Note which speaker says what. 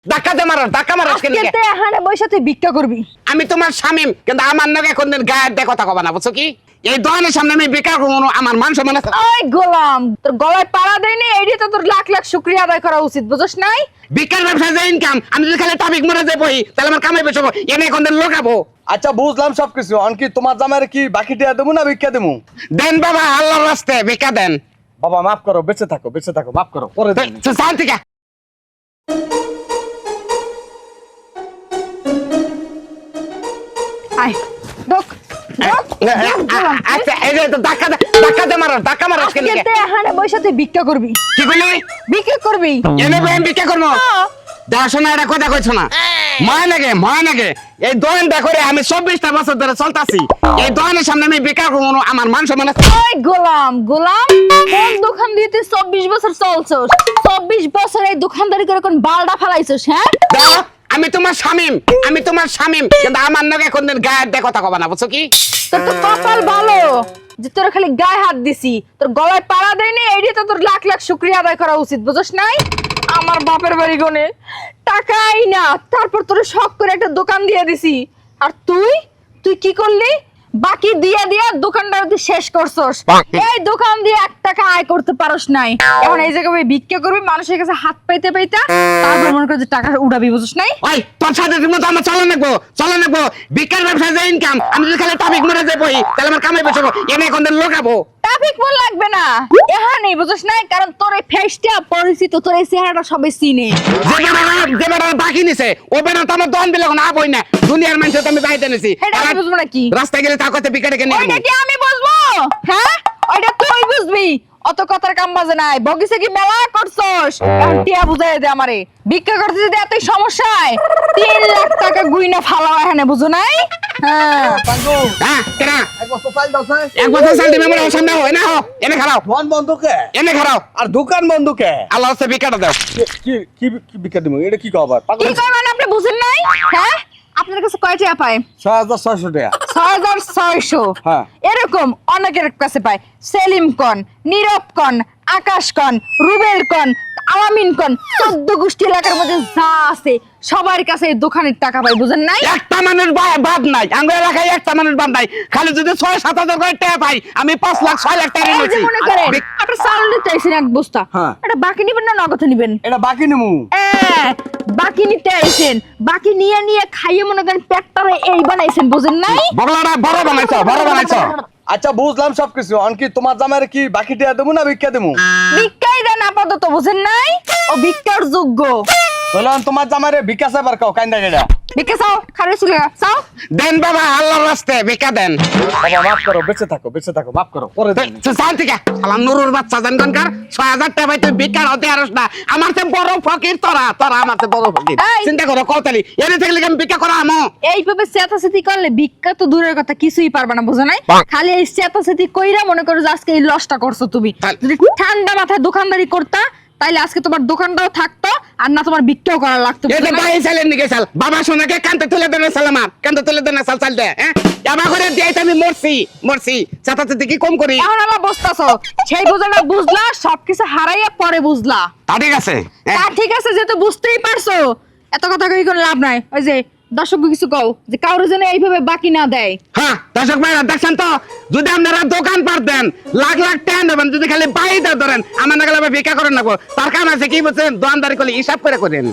Speaker 1: ধাক্কা মারার কেন
Speaker 2: আজকে তে এখানে বসে তুই ভিক্ষা করবি।
Speaker 1: আমি তোমার শামিম, কিন্তু আমার নাকি কোনদিন গায়ের দিয়ে কথা কবা না, বুঝছো কি? এই দোকানের সামনে আমি ভিক্ষা করবো, আমার মান সম্মান আছে।
Speaker 2: ওই গোলাম, তোর গলায় পাড়া দেয়নি, এইটা তো তোর লাখ লাখ শুকরিয়া আদায় করা উচিত, বুঝছ নাই?
Speaker 1: ভিক্ষার ব্যবসায় যে ইনকাম, আমি যদি খালি টপিক মরে যাই বই, তাহলে আমার কামাই বেচবো, এনে কোনদিন লোকাবো।
Speaker 3: আচ্ছা বুঝলাম সবকিছু, অনকি তোমার জামাইরে কি বাকি টিয়া দেবো না ভিক্ষা দেবো?
Speaker 1: দেন বাবা, আল্লাহর রাস্তায় ভিক্ষা দেন।
Speaker 3: বাবা মাফ করো, বেঁচে থাকো মাফ করো, পরে দেন।
Speaker 1: চাল থেকে
Speaker 2: আয় ঢোক ঢোক, ঢোক, গোলাম।
Speaker 1: আচ্ছা, এই যে ধাক্কা মারার কেন?
Speaker 2: আজকে তে এখানে বসে তুই ভিক্ষা করবি।
Speaker 1: কি বলি?
Speaker 2: ভিক্ষা করবি।
Speaker 1: এনে বই ভিক্ষা করবো? দেখাশোনা এটা কথা কইছো না, ময় নাগে এই দোকানটা করে আমি 24টা বছর ধরে চলতাছি। এই দোকানের সামনে আমি ভিক্ষা করবো, আমার মান সম্মান আছে।
Speaker 2: ওই গোলাম, কোন দোকান দিয়ে তুই 24 বছর চলছস? 24 বছর এই দোকানদারি করে কোন বালডা ফালাইছস? হ্যাঁ,
Speaker 1: দাও, আমি তোমার শামিম, কিন্তু আমার নাকি কোনদিন গায়ের দিয়ে কথা কবা না, বুঝছো কি?
Speaker 2: তোর তো কপাল ভালো যে তোর খালি গায়ে হাত দিছি, তোর গলায় পাড়া দেয়নি, এইটা তো তোর লাখ লাখ শুকরিয়া আদায় করা উচিত, বুঝছ নাই? আমার বাপের বাড়ি গনে টাকাই না, তারপর তোর শখ করে একটা দোকান দিয়ে দিছি, আর তুই কি করলি? বাকি দিয়া দোকানটা তুই শেষ করছস। এই দোকান দিয়ে 1 টাকা আয় করতে পারস নাই, এখন এই জায়গায় ভিক্ষা করবি, মানুষের কাছে হাত পাইতে তারপর মনে করে যে টাকা উড়াবি, বুঝছ নাই?
Speaker 1: ওই তোর সাথে মতো আমার চলে নাকবো ভিক্ষার ব্যবসায় যে ইনকাম, আমি যদি খালি টপিক মরে যাই বই, তাহলে আমার কামাই বেচবো, এনে কোনদিন লোকাবো।
Speaker 2: ট্রাফিক মন লাগবে না এখানে, বুঝছ নাই? কারণ তোর এই ফেসটা পরিচিত, তোর এই চেহারাটা সবাই চিনে।
Speaker 1: যে বেটা বাকি নিছে, ও বেটা তো আমার দন দিলে না বই না, দুনিয়ার মানুষ তো আমি বাইতে নিছি।
Speaker 2: এটা আমি বুঝবো নাকি?
Speaker 1: রাস্তায় গেলে তার কথা ভিক্ষা ডেকে নিয়ে
Speaker 2: ওইটা কি আমি বুঝবো? হ্যাঁ, ওইটা তুই বুঝবি, অত কথার কাম বাজে নাই। বগিসে কি মেলা করছস? এখন টিয়া বুঝাই দে আমারে, ভিক্ষা করতে যদি এতই সমস্যা হয়, 3 লাখ টাকা গুইনা ফালাও এখানে, বুঝো নাই? হ্যাঁ,
Speaker 3: পাঙ্গু
Speaker 1: হ্যাঁ কেনা
Speaker 3: এক বছর চাল দাও স্যার।
Speaker 1: এক বছর সাল দিবে আমার সামনে হয় না, এনে খারাও,
Speaker 3: দোকান বন্ধ কে?
Speaker 1: এনে খারাও,
Speaker 3: আর দোকান বন্ধ কে?
Speaker 1: আল্লাহ হচ্ছে ভিক্ষাটা দাও।
Speaker 3: কি কি কি ভিক্ষা দেবো? এটা কি খবর? পাগল
Speaker 2: কি কই মানে আপনি বুঝেন নাই? হ্যাঁ, আপনার কাছে কয় টাকা পায়?
Speaker 3: 6600 টাকা।
Speaker 2: 6600।
Speaker 3: হ্যাঁ।
Speaker 2: এরকম অনেকের কাছে পায়। সেলিম কন, নীরব কন, আকাশ কন, রুবেল কন, আলামিন কন, 14 গোষ্ঠী এলাকার মধ্যে যা আছে সবার কাছে এই দোকানের টাকা পায়, বুঝেন নাই?
Speaker 1: একটা মানুষ বাদ নাই, আঙ্গুল এলাকায় একটা মানুষ বাদ নাই, খালি যদি 6-7 হাজার করে টাকা পাই, আমি 5 লাখ 6 লাখ টাকা
Speaker 2: এই যে
Speaker 1: নিয়েছি।
Speaker 2: মনে করেন আপনি চাল নিতে আইছেন 1 বস্তা,
Speaker 3: হ্যাঁ।
Speaker 2: এটা বাকি নিবেন না নগদ নিবেন?
Speaker 3: এটা বাকি নেবো।
Speaker 2: বাকি নিতে আইছেন, বাকি নিয়ে খাইয়ে মনে করেন পেটটারে এই বানাইছেন, বুঝেন নাই?
Speaker 1: বগলাটা বড় বানাইছো।
Speaker 3: আচ্ছা বুঝলাম সবকিছু, অনকি তোমার জামাইরে কি বাকি টিয়া দেবো না ভিক্ষা দেবো?
Speaker 2: ভিক্ষাই দেন আপাতত, বুঝেন নাই? ও ভিক্ষার যোগ্য।
Speaker 3: বললাম তোমার জামাইরে ভিক্ষা চাইবার কাও কাইন্দা গেড়া।
Speaker 2: ভিক্ষা চাও, খারে চলে চাও।
Speaker 1: দেন বাবা, আল্লাহর রাস্তায় ভিক্ষা দেন।
Speaker 3: বাবা মাফ করো, বেঁচে থাকো, মাফ করো, পরে দেন।
Speaker 1: চাল থেকে শালা নুরুর বাচ্চা জানকার 6000 টাকা পাইতে ভিক্ষার হতে আরস না, আমার তো বড় ফকির, তোরা আমার তো বড় ফকির।
Speaker 2: এই।
Speaker 1: চিন্তা করো কওতালি, এনে থাকলে আমি ভিক্ষা করা আমো।
Speaker 2: এইভাবে চেতাচেতি করলে ভিক্ষা তো দূরের কথা, কিছুই পারবে না, বুঝো নাই? খালি এই চেতাচেতি কইরা মনে করো যে আজকে এই লসটা করছো তুমি। যদি ঠান্ডা মাথায় দোকানদারি করতা, তাইলে আজকে তোমার দোকানটাও থাকতো, আর না তোমার ভিক্ষাও করা লাগতো, বুঝো
Speaker 1: এটা
Speaker 2: নাই?
Speaker 1: ভাই চালেন নিকে চাল, বাবা সোনাকে কান্তে তুলে দেন চাল, আমার কান্তে তুলে দেন চাল দে। হ্যাঁ, আমার করে দিয়ে আমি মরছি চাতাতে কি কম করি?
Speaker 2: এখন আবার বসতাছো, সেই বোঝাটা বুঝলা, সবকিছু হারাইয়া পরে বুঝলা।
Speaker 1: তা ঠিক আছে।
Speaker 2: তা ঠিক আছে, যেহেতু বুঝতেই পারছো, এত কথা কই কোনো লাভ নাই। ওই যে দর্শক কিছু কও যে কারো যেন এইভাবে বাকি না দেয়।
Speaker 1: হ্যাঁ, দর্শক ভাইরা দেখছেন তো, যদি আপনারা দোকান পারতেন লাখ লাখ টাকা নেবেন, যদি খালি বাইরে ধরেন আমার নাগালে ভিক্ষা করেন না, তার কারণ আছে কি বলছেন, দোকানদারি করলে হিসাব করে করেন।